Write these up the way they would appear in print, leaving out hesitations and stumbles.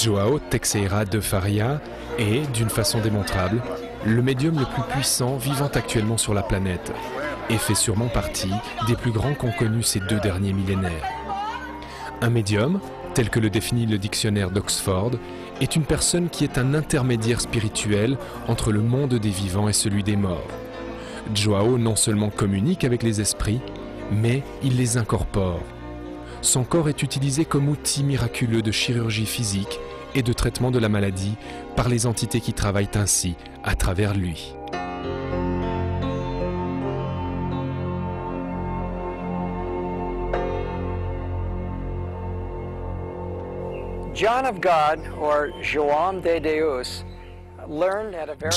João Teixeira de Faria est, d'une façon démontrable, le médium le plus puissant vivant actuellement sur la planète et fait sûrement partie des plus grands qu'ont connus ces 2 derniers millénaires. Un médium, tel que le définit le dictionnaire d'Oxford, est une personne qui est un intermédiaire spirituel entre le monde des vivants et celui des morts. João non seulement communique avec les esprits, mais il les incorpore. Son corps est utilisé comme outil miraculeux de chirurgie physique et de traitement de la maladie par les entités qui travaillent ainsi à travers lui. John of God, or João de Deus,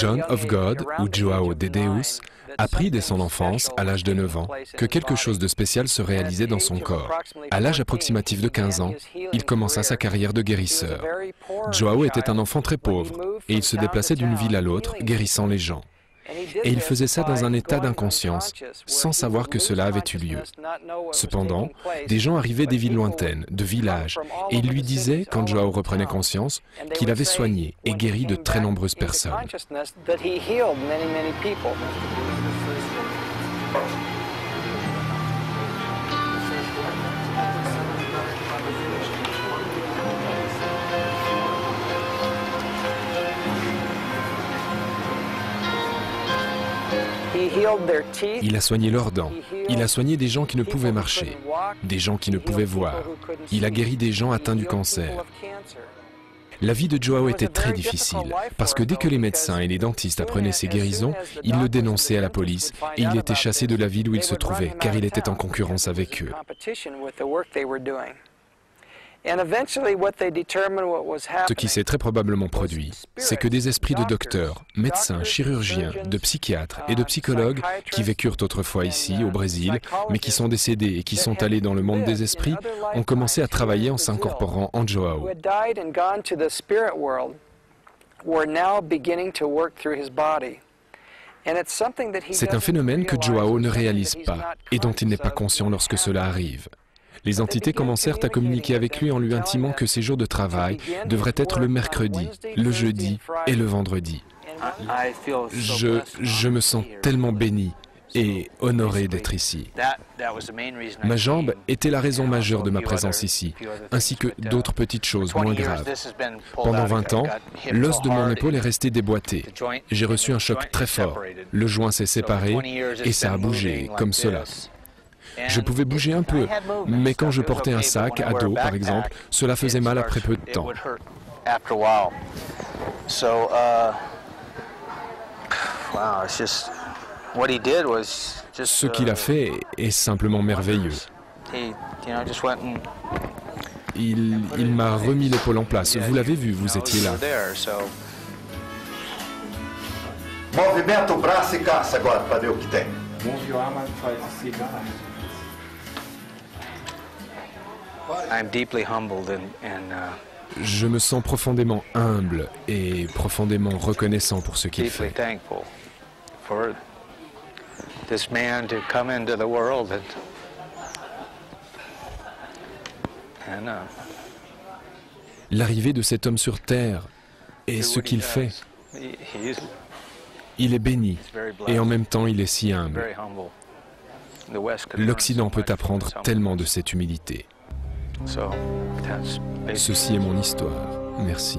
John of God, ou João de Deus, apprit dès son enfance, à l'âge de 9 ans, que quelque chose de spécial se réalisait dans son corps. À l'âge approximatif de 15 ans, il commença sa carrière de guérisseur. João était un enfant très pauvre, et il se déplaçait d'une ville à l'autre, guérissant les gens. Et il faisait ça dans un état d'inconscience, sans savoir que cela avait eu lieu. Cependant, des gens arrivaient des villes lointaines, de villages, et ils lui disaient, quand João reprenait conscience, qu'il avait soigné et guéri de très nombreuses personnes. Il a soigné leurs dents, il a soigné des gens qui ne pouvaient marcher, des gens qui ne pouvaient voir, il a guéri des gens atteints du cancer. La vie de João était très difficile, parce que dès que les médecins et les dentistes apprenaient ses guérisons, ils le dénonçaient à la police et il était chassé de la ville où il se trouvait, car il était en concurrence avec eux. Ce qui s'est très probablement produit, c'est que des esprits de docteurs, médecins, chirurgiens, de psychiatres et de psychologues qui vécurent autrefois ici, au Brésil, mais qui sont décédés et qui sont allés dans le monde des esprits, ont commencé à travailler en s'incorporant en João. C'est un phénomène que João ne réalise pas et dont il n'est pas conscient lorsque cela arrive. Les entités commencèrent à communiquer avec lui en lui intimant que ses jours de travail devraient être le mercredi, le jeudi et le vendredi. Je me sens tellement béni et honoré d'être ici. Ma jambe était la raison majeure de ma présence ici, ainsi que d'autres petites choses moins graves. Pendant 20 ans, l'os de mon épaule est resté déboîté. J'ai reçu un choc très fort. Le joint s'est séparé et ça a bougé, comme cela. Je pouvais bouger un peu, mais quand je portais un sac à dos, par exemple, cela faisait mal après peu de temps. Ce qu'il a fait est simplement merveilleux. Il m'a remis l'épaule en place. Vous l'avez vu, vous étiez là. Movimenta o braço e caça agora para ver o que tem. Je me sens profondément humble et profondément reconnaissant pour ce qu'il fait. L'arrivée de cet homme sur Terre et ce qu'il fait, il est béni et en même temps il est si humble. L'Occident peut apprendre tellement de cette humilité. Ceci est mon histoire. Merci.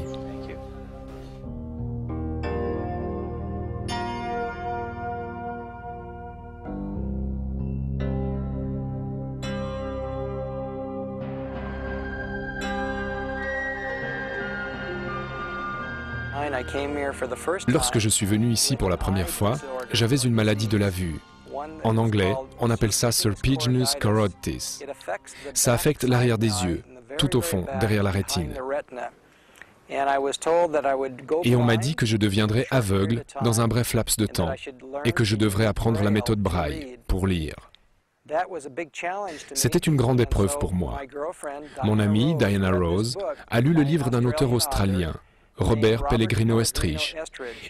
Lorsque je suis venu ici pour la première fois, j'avais une maladie de la vue. En anglais, on appelle ça serpiginous choroiditis. Ça affecte l'arrière des yeux, tout au fond, derrière la rétine. Et on m'a dit que je deviendrais aveugle dans un bref laps de temps et que je devrais apprendre la méthode Braille pour lire. C'était une grande épreuve pour moi. Mon amie, Diana Rose, a lu le livre d'un auteur australien, Robert Pellegrino Estrich,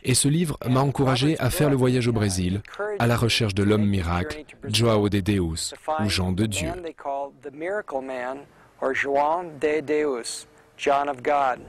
et ce livre m'a encouragé à faire le voyage au Brésil, à la recherche de l'homme miracle, João de Deus, ou Jean de Dieu. John of God.